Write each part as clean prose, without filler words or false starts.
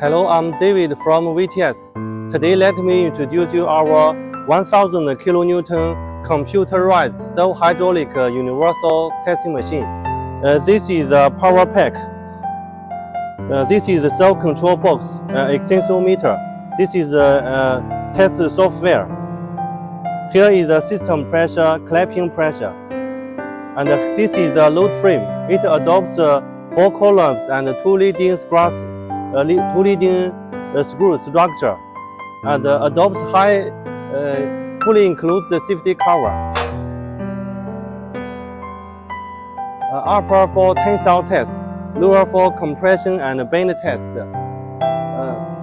Hello, I'm David from VTS. Today let me introduce you our 1000 kilonewton computerized self-hydraulic universal testing machine. This is the power pack. This is the self-control box, extensometer. This is the test software. Here is the system pressure, clamping pressure. And this is the load frame. It adopts 4 columns and 2 leading screw structure, and adopts high, fully includes the safety cover. Upper for tensile test, lower for compression and bend test.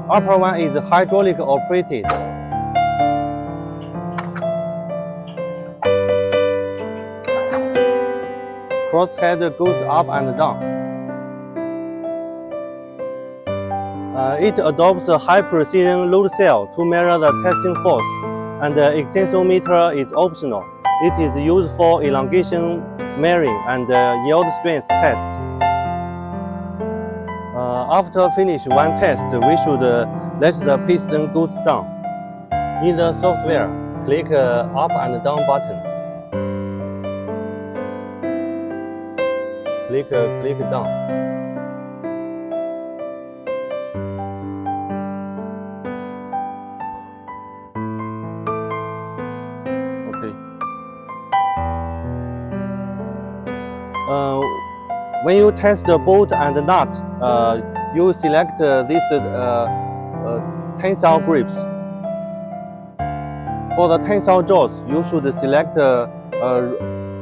Upper one is hydraulic operated. Crosshead goes up and down. It adopts a high precision load cell to measure the testing force, and the extensometer is optional. It is used for elongation measuring and yield strength test. After finish one test, we should let the piston go down. In the software, click up and down button. Click down. Okay. When you test the bolt and the nut, you select these tensile grips. For the tensile jaws, you should select a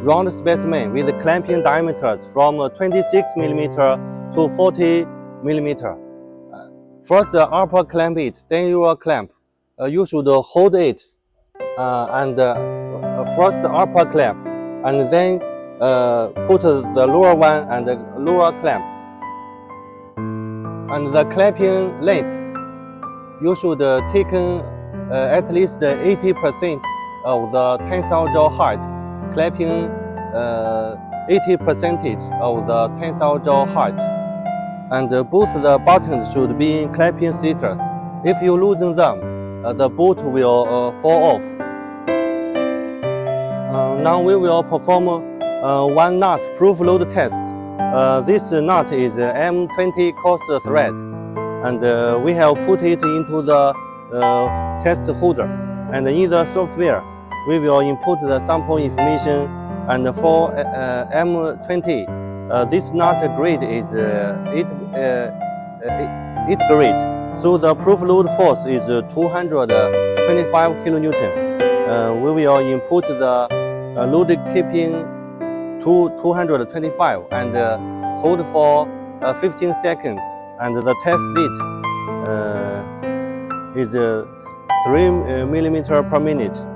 round specimen with clamping diameters from 26 mm to 40 mm. First upper clamp it, then you will clamp. You should hold it and first the upper clamp, and then put the lower one and the lower clamp. And the clamping length, you should take at least 80% of the tensile jaw height, clamping 80% of the tensile jaw height. And both the buttons should be in clamping status. If you loosen them, the bolt will fall off. Now we will perform one nut proof load test. This nut is M20 coarse thread, and we have put it into the test holder. And in the software, we will input the sample information. And for M20, this nut grade is 8 grade. So the proof load force is 225 kilonewton. We will input the load keeping to 225 and hold for 15 seconds. And the test speed is 3 millimeter per minute.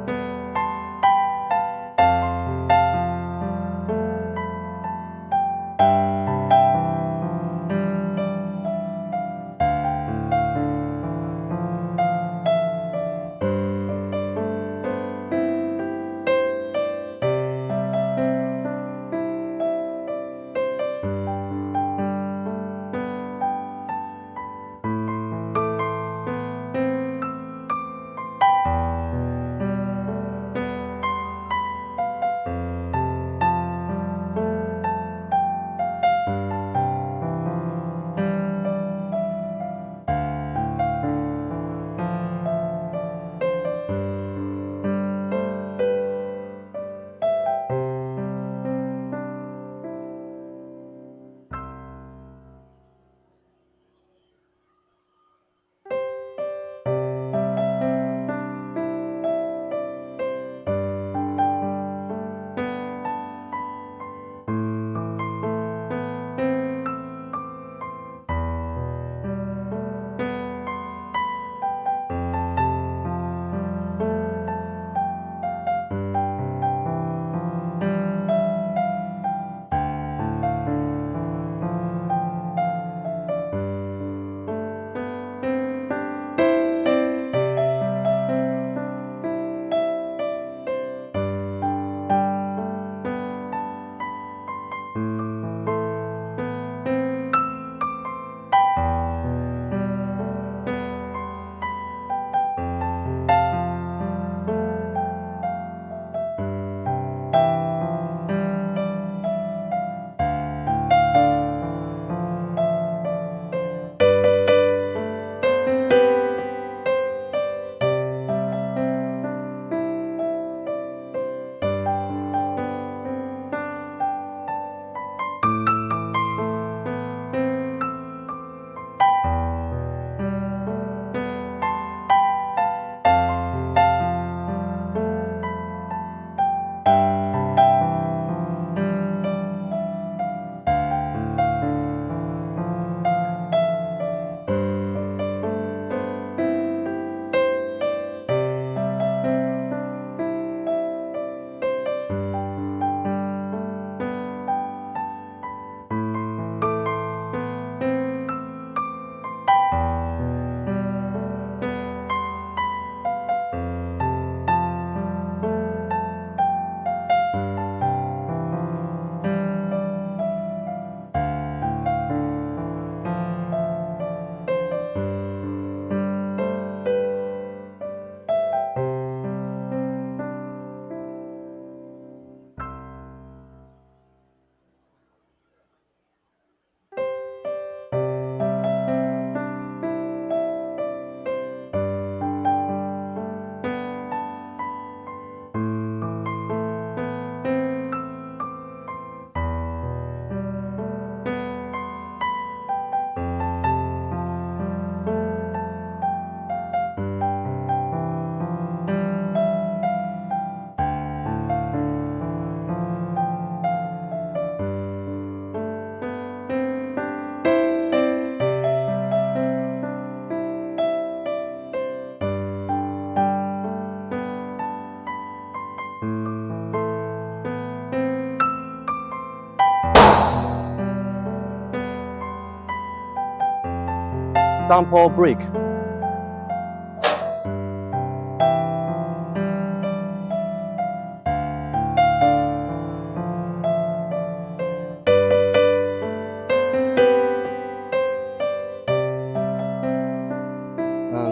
Sample break.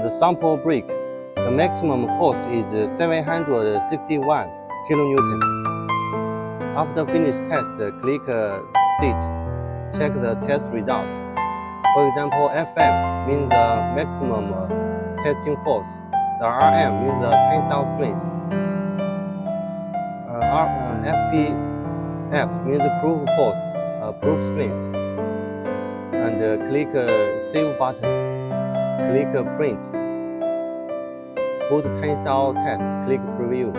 The sample break. The maximum force is 761 kN. After finish test, click Date. Check the test result. For example, FM means the maximum testing force. The RM means the tensile strength. FPF means proof force, proof strength. And click Save button. Click Print. Go to Tensile Test, click Preview.